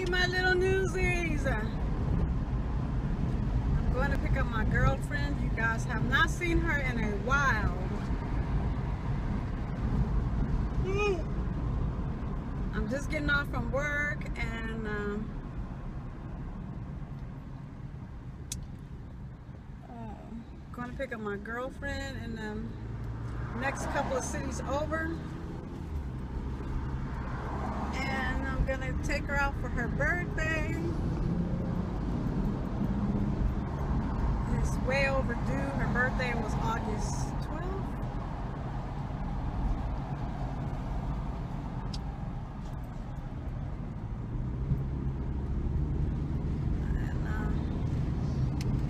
Hey, my little newsies. I'm going to pick up my girlfriend. You guys have not seen her in a while. I'm just getting off from work and going to pick up my girlfriend in the next couple of cities over. And I'm going to take her out for her birthday. It's way overdue. Her birthday was August 12th.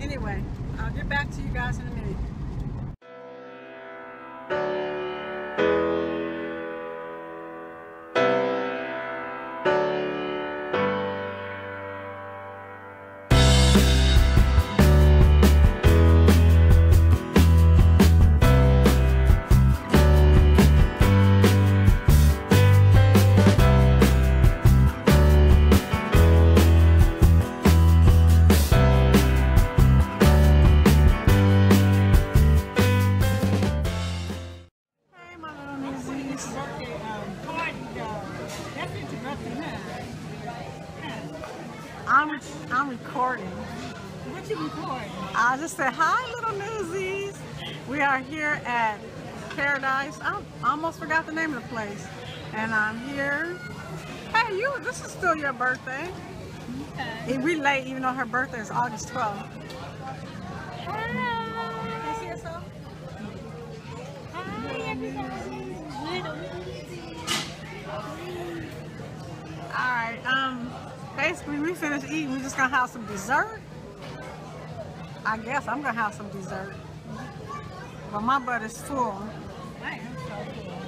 And anyway, I'll get back to you guys in a minute. I'm recording. What you recording? I just said, hi, little newsies. We are here at Paradise. I almost forgot the name of the place. And I'm here. Hey, this is still your birthday. Okay. We late, even though her birthday is August 12th. Hi. Can you see yourself? Hi, everybody. Little newsies. Alright, basically we finished eating. We're just gonna have some dessert. I guess I'm gonna have some dessert. But my butt is full. I am so cool.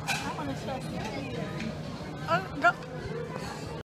I want to show you here. Go.